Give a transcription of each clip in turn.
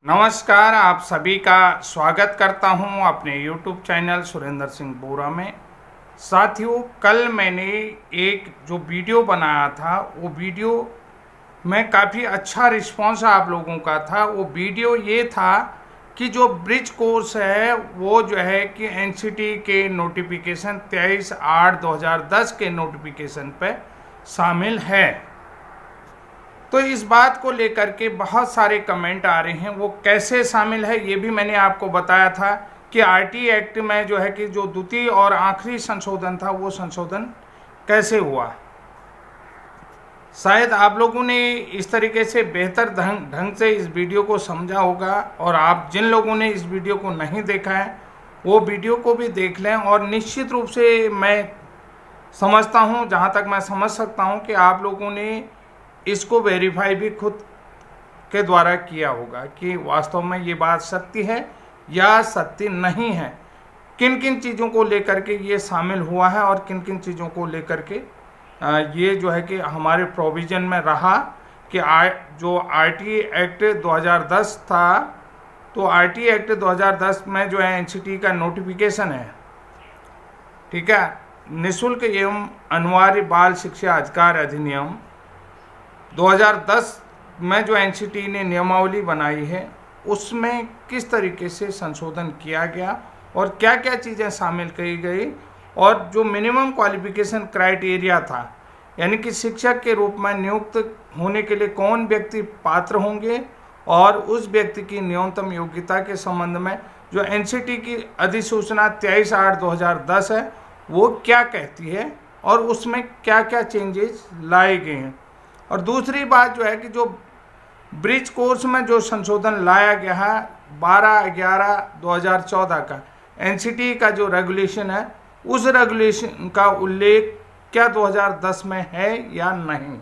नमस्कार, आप सभी का स्वागत करता हूं अपने YouTube चैनल सुरेंद्र सिंह बोरा में। साथियों, कल मैंने एक जो वीडियो बनाया था वो वीडियो में काफ़ी अच्छा रिस्पांस आप लोगों का था। वो वीडियो ये था कि जो ब्रिज कोर्स है वो जो है कि NCT के नोटिफिकेशन 23/8/2010 के नोटिफिकेशन पे शामिल है। तो इस बात को लेकर के बहुत सारे कमेंट आ रहे हैं, वो कैसे शामिल है ये भी मैंने आपको बताया था कि RT एक्ट में जो है कि जो द्वितीय और आखिरी संशोधन था वो संशोधन कैसे हुआ। शायद आप लोगों ने इस तरीके से बेहतर ढंग से इस वीडियो को समझा होगा, और आप जिन लोगों ने इस वीडियो को नहीं देखा है वो वीडियो को भी देख लें। और निश्चित रूप से मैं समझता हूँ, जहाँ तक मैं समझ सकता हूँ, कि आप लोगों ने इसको वेरीफाई भी खुद के द्वारा किया होगा कि वास्तव में ये बात सत्य है या सत्य नहीं है, किन किन चीज़ों को लेकर के ये शामिल हुआ है और किन किन चीज़ों को लेकर के ये जो है कि हमारे प्रोविज़न में रहा कि जो RT एक्ट 2010 था, तो RT एक्ट 2010 में जो है NCT का नोटिफिकेशन है, ठीक है, निःशुल्क एवं अनिवार्य बाल शिक्षा अधिकार अधिनियम 2010 में जो NCT ने नियमावली बनाई है उसमें किस तरीके से संशोधन किया गया और क्या क्या चीज़ें शामिल की गई, और जो मिनिमम क्वालिफिकेशन क्राइटेरिया था, यानी कि शिक्षक के रूप में नियुक्त होने के लिए कौन व्यक्ति पात्र होंगे, और उस व्यक्ति की न्यूनतम योग्यता के संबंध में जो NCT की अधिसूचना 23/8/2010 है वो क्या कहती है और उसमें क्या क्या चेंजेस लाए गए हैं। और दूसरी बात जो है कि जो ब्रिज कोर्स में जो संशोधन लाया गया है 12/11/2014 का NCT का जो रेगुलेशन है, उस रेगुलेशन का उल्लेख क्या 2010 में है या नहीं।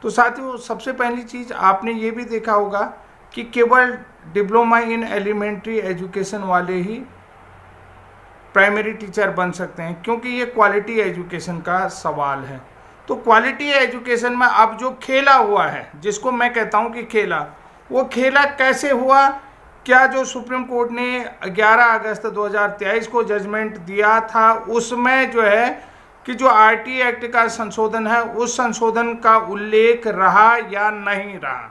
तो साथियों, सबसे पहली चीज़ आपने ये भी देखा होगा कि केवल डिप्लोमा इन एलिमेंट्री एजुकेशन वाले ही प्राइमरी टीचर बन सकते हैं, क्योंकि ये क्वालिटी एजुकेशन का सवाल है। तो क्वालिटी एजुकेशन में अब जो खेला हुआ है, जिसको मैं कहता हूँ कि खेला, वो खेला कैसे हुआ, क्या जो सुप्रीम कोर्ट ने 11 अगस्त 2023 को जजमेंट दिया था उसमें जो है कि जो RT एक्ट का संशोधन है उस संशोधन का उल्लेख रहा या नहीं रहा,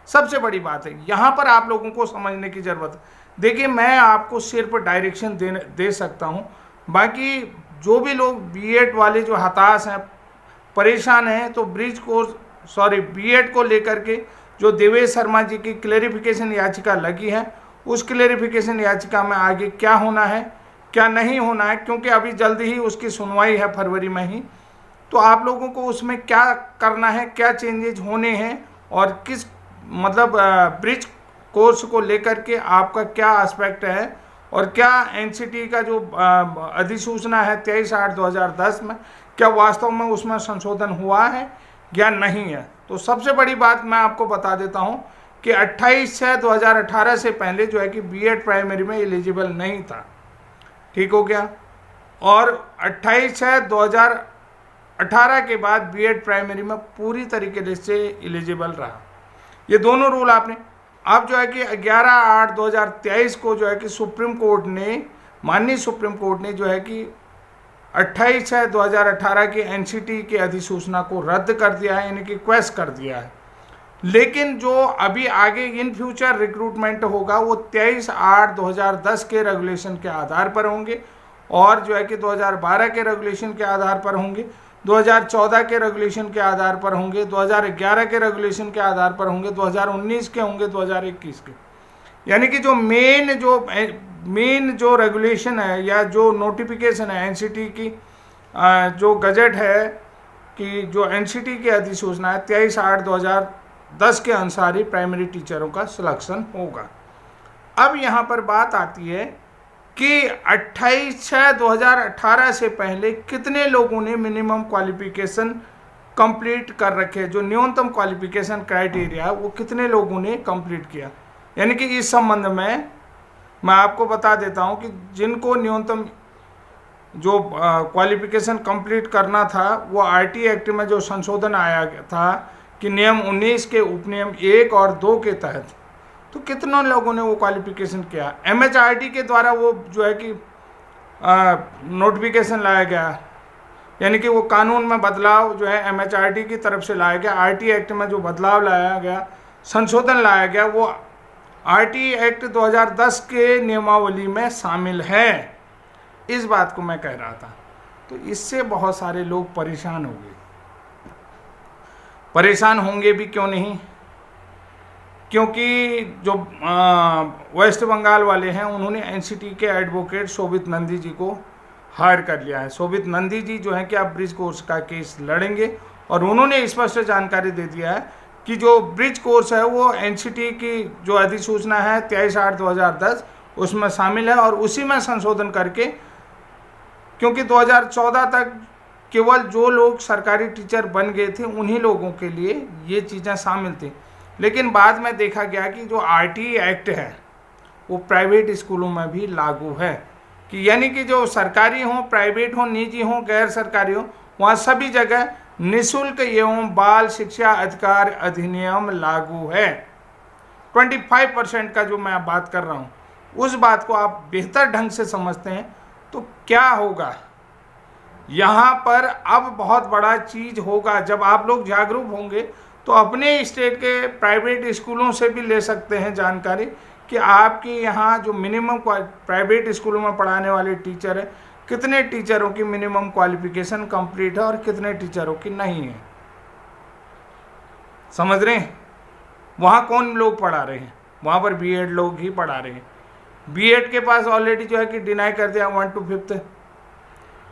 सबसे बड़ी बात है। यहाँ पर आप लोगों को समझने की ज़रूरत है। देखिए, मैं आपको सिर्फ डायरेक्शन दे सकता हूँ, बाकी जो भी लोग B.Ed वाले जो हताश हैं, परेशान हैं, तो B.Ed को लेकर के जो देवेश शर्मा जी की क्लेरिफिकेशन याचिका लगी है, उस क्लेरिफिकेशन याचिका में आगे क्या होना है क्या नहीं होना है, क्योंकि अभी जल्दी ही उसकी सुनवाई है फरवरी में ही, तो आप लोगों को उसमें क्या करना है, क्या चेंजेज होने हैं, और किस मतलब ब्रिज कोर्स को लेकर के आपका क्या एस्पेक्ट है, और क्या NCT का जो अधिसूचना है 23/8/2010 में क्या वास्तव में उसमें संशोधन हुआ है या नहीं है। तो सबसे बड़ी बात मैं आपको बता देता हूं कि 28/6/2018 से पहले जो है कि B.Ed प्राइमरी में एलिजिबल नहीं था, ठीक हो गया, और 28/6/2018 के बाद B.Ed प्राइमरी में पूरी तरीके से एलिजिबल रहा। ये दोनों रूल आपने अब जो है कि 11/8/2023 को जो है कि माननीय सुप्रीम कोर्ट ने जो है कि 28/6/2018 की NCT की अधिसूचना को रद्द कर दिया है, यानी कि क्वेश कर दिया है। लेकिन जो अभी आगे इन फ्यूचर रिक्रूटमेंट होगा वो 23/8/2010 के रेगुलेशन के आधार पर होंगे, और जो है कि 2012 के रेगुलेशन के आधार पर होंगे, 2014 के रेगुलेशन के आधार पर होंगे, 2011 के रेगुलेशन के आधार पर होंगे, 2019 के होंगे, 2021 के। यानी कि जो मेन जो रेगुलेशन है या जो नोटिफिकेशन है NCT की जो गजट है कि जो NCT की अधिसूचना है 23/8/2010 के अनुसार ही प्राइमरी टीचरों का सिलेक्शन होगा। अब यहाँ पर बात आती है कि 28/6/2018 से पहले कितने लोगों ने मिनिमम क्वालिफिकेशन कंप्लीट कर रखे, जो न्यूनतम क्वालिफिकेशन क्राइटेरिया है वो कितने लोगों ने कंप्लीट किया। यानी कि इस संबंध में मैं आपको बता देता हूं कि जिनको न्यूनतम जो क्वालिफिकेशन कंप्लीट करना था वो RT एक्ट में जो संशोधन आया था कि नियम 19 के उपनियम 1 और 2 के तहत तो कितनों लोगों ने वो क्वालिफिकेशन किया। MHRD के द्वारा वो जो है कि नोटिफिकेशन लाया गया, यानी कि वो कानून में बदलाव जो है MHRD की तरफ से लाया गया। RT एक्ट में जो बदलाव लाया गया, संशोधन लाया गया, वो RT एक्ट 2010 के नियमावली में शामिल है। इस बात को मैं कह रहा था। तो इससे बहुत सारे लोग परेशान हो गए। परेशान होंगे भी क्यों नहीं, क्योंकि जो वेस्ट बंगाल वाले हैं उन्होंने NCT के एडवोकेट शोभित नंदी जी को हायर कर लिया है। शोभित नंदी जी जो है कि आप ब्रिज कोर्स का केस लड़ेंगे, और उन्होंने स्पष्ट जानकारी दे दिया है कि जो ब्रिज कोर्स है वो NCT की जो अधिसूचना है 23/8/2010 उसमें शामिल है, और उसी में संशोधन करके, क्योंकि 2014 तक केवल जो लोग सरकारी टीचर बन गए थे उन्हीं लोगों के लिए ये चीज़ें शामिल थी। लेकिन बाद में देखा गया कि जो RT एक्ट है वो प्राइवेट स्कूलों में भी लागू है, कि यानी कि जो सरकारी हो, प्राइवेट हो, निजी हो, गैर सरकारी हो, वहाँ सभी जगह निःशुल्क एवं बाल शिक्षा अधिकार अधिनियम लागू है। 25% का जो मैं बात कर रहा हूँ, उस बात को आप बेहतर ढंग से समझते हैं तो क्या होगा यहाँ पर। अब बहुत बड़ा चीज होगा जब आप लोग जागरूक होंगे, तो अपने स्टेट के प्राइवेट स्कूलों से भी ले सकते हैं जानकारी कि आपके यहाँ जो मिनिमम प्राइवेट स्कूलों में पढ़ाने वाले टीचर हैं, कितने टीचरों की मिनिमम क्वालिफिकेशन कंप्लीट है और कितने टीचरों की नहीं है। समझ रहे हैं? वहाँ कौन लोग पढ़ा रहे हैं? वहाँ पर B.Ed लोग ही पढ़ा रहे हैं। B.Ed के पास ऑलरेडी जो है कि डिनाई कर दिया 1 to 5th,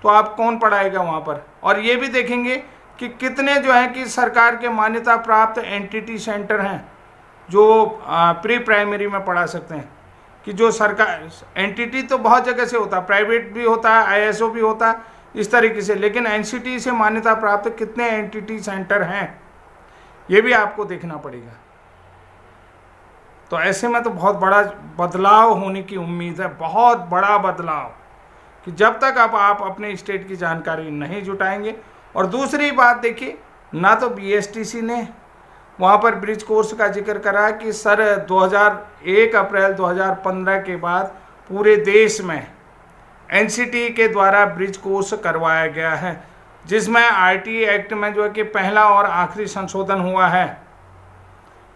तो आप कौन पढ़ाएगा वहाँ पर। और ये भी देखेंगे कि कितने जो है कि सरकार के मान्यता प्राप्त एंटिटी सेंटर हैं जो प्री प्राइमरी में पढ़ा सकते हैं, कि जो सरकार एंटिटी तो बहुत जगह से होता है, प्राइवेट भी होता है, ISO भी होता है, इस तरीके से, लेकिन NCT से मान्यता प्राप्त कितने एंटिटी सेंटर हैं ये भी आपको देखना पड़ेगा। तो ऐसे में तो बहुत बड़ा बदलाव होने की उम्मीद है, बहुत बड़ा बदलाव, कि जब तक आप अपने स्टेट की जानकारी नहीं जुटाएंगे। और दूसरी बात देखिए, ना तो BSTC ने वहाँ पर ब्रिज कोर्स का जिक्र करा कि सर 1 अप्रैल 2015 के बाद पूरे देश में NCT के द्वारा ब्रिज कोर्स करवाया गया है, जिसमें RT एक्ट में जो है कि पहला और आखिरी संशोधन हुआ है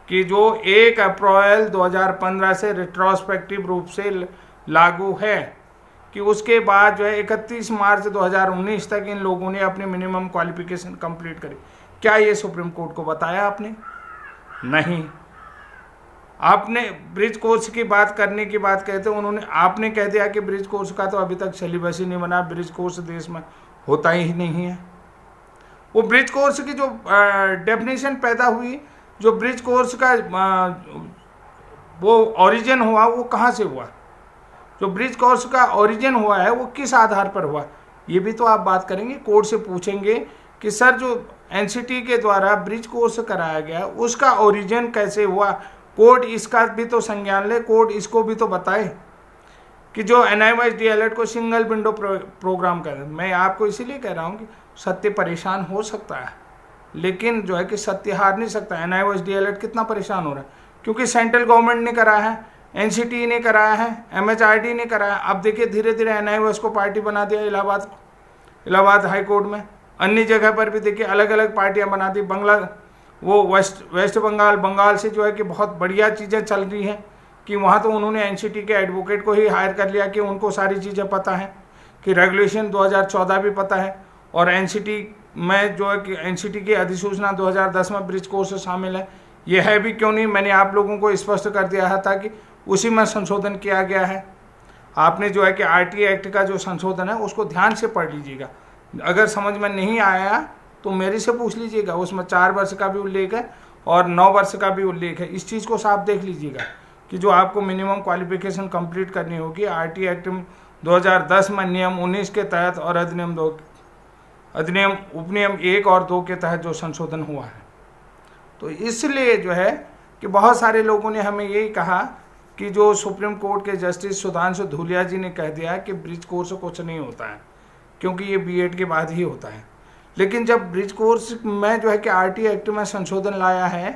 कि जो 1 अप्रैल 2015 से रिट्रोस्पेक्टिव रूप से लागू है, कि उसके बाद जो है 31 मार्च 2019 तक इन लोगों ने अपनी मिनिमम क्वालिफिकेशन कंप्लीट करी। क्या ये सुप्रीम कोर्ट को बताया आपने? नहीं। आपने ब्रिज कोर्स की बात करने की बात कहते उन्होंने, आपने कह दिया कि ब्रिज कोर्स का तो अभी तक सिलेबस ही नहीं बना, ब्रिज कोर्स देश में होता ही नहीं है। वो ब्रिज कोर्स की जो डेफिनेशन पैदा हुई, जो ब्रिज कोर्स का वो ओरिजिन हुआ, वो कहाँ से हुआ? जो ब्रिज कोर्स का ओरिजिन हुआ है वो किस आधार पर हुआ, ये भी तो आप बात करेंगे। कोर्ट से पूछेंगे कि सर जो NCT के द्वारा ब्रिज कोर्स कराया गया उसका ओरिजिन कैसे हुआ, कोर्ट इसका भी तो संज्ञान ले, कोर्ट इसको भी तो बताए कि जो NIOS DLED को सिंगल विंडो प्रोग्राम कर। मैं आपको इसीलिए कह रहा हूँ कि सत्य परेशान हो सकता है, लेकिन जो है कि सत्य हार नहीं सकता। NIOS DLED कितना परेशान हो रहा है, क्योंकि सेंट्रल गवर्नमेंट ने कराया है, NCT ने कराया है, MHRD ने कराया। अब देखिए धीरे धीरे NIOS को पार्टी बना दिया इलाहाबाद हाई कोर्ट में, अन्य जगह पर भी देखिए अलग अलग पार्टियां बना दी। वो वेस्ट बंगाल से जो है कि बहुत बढ़िया चीज़ें चल रही हैं, कि वहाँ तो उन्होंने NCT के एडवोकेट को ही हायर कर लिया, कि उनको सारी चीज़ें पता हैं, कि रेगुलेशन 2014 भी पता है, और NCT में जो है कि NCT की अधिसूचना 2010 में ब्रिज कोर्स शामिल है। ये है भी क्यों नहीं, मैंने आप लोगों को स्पष्ट कर दिया था कि उसी में संशोधन किया गया है। आपने जो है कि RT एक्ट का जो संशोधन है उसको ध्यान से पढ़ लीजिएगा। अगर समझ में नहीं आया तो मेरे से पूछ लीजिएगा, उसमें 4 वर्ष का भी उल्लेख है और 9 वर्ष का भी उल्लेख है। इस चीज़ को साफ देख लीजिएगा कि जो आपको मिनिमम क्वालिफिकेशन कंप्लीट करनी होगी RT एक्ट 2010 में नियम 19 के तहत और अधिनियम उपनियम 1 और 2 के तहत जो संशोधन हुआ है। तो इसलिए जो है कि बहुत सारे लोगों ने हमें यही कहा कि जो सुप्रीम कोर्ट के जस्टिस सुधांशु धूलिया जी ने कह दिया कि ब्रिज कोर्स कुछ नहीं होता है, क्योंकि ये B.Ed के बाद ही होता है। लेकिन जब ब्रिज कोर्स में जो है कि RT एक्ट में संशोधन लाया है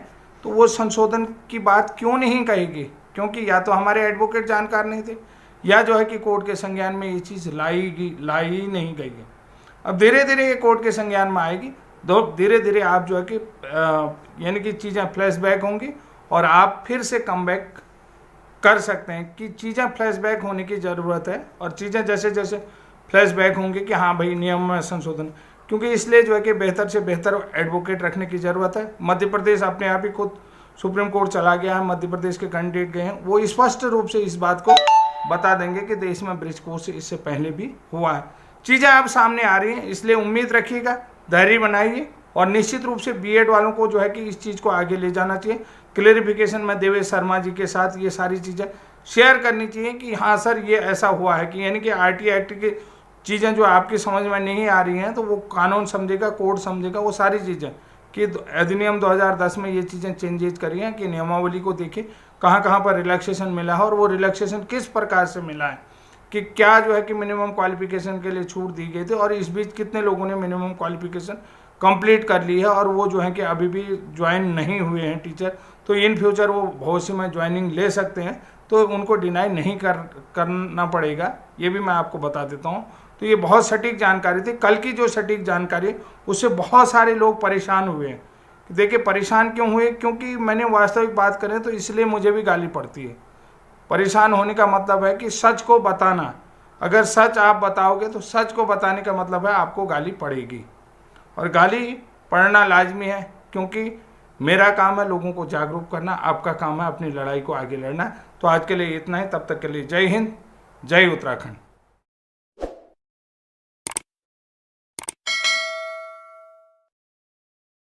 तो वो संशोधन की बात क्यों नहीं कहेगी? क्योंकि या तो हमारे एडवोकेट जानकार नहीं थे, या जो है कि कोर्ट के संज्ञान में ये चीज़ लाई ही नहीं गई है। अब धीरे धीरे ये कोर्ट के संज्ञान में आएगी, धीरे धीरे आप जो है कि यानी कि चीज़ें फ्लैशबैक होंगी और आप फिर से कमबैक कर सकते हैं कि चीज़ें फ्लैशबैक होने की ज़रूरत है, और चीज़ें जैसे जैसे फ्लैशबैक होंगी कि हाँ भाई नियम में संशोधन, क्योंकि इसलिए जो है कि बेहतर से बेहतर एडवोकेट रखने की ज़रूरत है। मध्य प्रदेश अपने आप ही खुद सुप्रीम कोर्ट चला गया है, मध्य प्रदेश के कैंडिडेट गए हैं, वो स्पष्ट रूप से इस बात को बता देंगे कि देश में ब्रिज कोर्स इससे पहले भी हुआ है। चीज़ें अब सामने आ रही हैं, इसलिए उम्मीद रखिएगा, धैर्य बनाइए, और निश्चित रूप से बीएड वालों को जो है कि इस चीज़ को आगे ले जाना चाहिए। क्लेरिफिकेशन में देवेश शर्मा जी के साथ ये सारी चीज़ें शेयर करनी चाहिए कि हाँ सर ये ऐसा हुआ है, कि यानी कि आरटी एक्ट की चीज़ें जो आपकी समझ में नहीं आ रही हैं तो वो कानून समझेगा, कोर्ट समझेगा, वो सारी चीज़ें कि अधिनियम 2010 में ये चीज़ें चेंजेज करी हैं कि नियमावली को देखिए कहाँ कहाँ पर रिलैक्सेशन मिला है और वो रिलैक्सेशन किस प्रकार से मिला है, कि क्या जो है कि मिनिमम क्वालिफिकेशन के लिए छूट दी गई थी और इस बीच कितने लोगों ने मिनिमम क्वालिफिकेशन कंप्लीट कर ली है और वो जो है कि अभी भी ज्वाइन नहीं हुए हैं टीचर, तो इन फ्यूचर वो भविष्य में ज्वाइनिंग ले सकते हैं, तो उनको डिनाई नहीं करना पड़ेगा। ये भी मैं आपको बता देता हूँ। तो ये बहुत सटीक जानकारी थी। कल की जो सटीक जानकारी है उससे बहुत सारे लोग परेशान हुए हैं। देखिए परेशान क्यों हुए? क्योंकि मैंने वास्तविक बात करें तो इसलिए मुझे भी गाली पड़ती है। परेशान होने का मतलब है कि सच को बताना, अगर सच आप बताओगे तो सच को बताने का मतलब है आपको गाली पड़ेगी, और गाली पड़ना लाजमी है, क्योंकि मेरा काम है लोगों को जागरूक करना, आपका काम है अपनी लड़ाई को आगे लड़ना। तो आज के लिए इतना ही, तब तक के लिए जय हिंद, जय उत्तराखंड।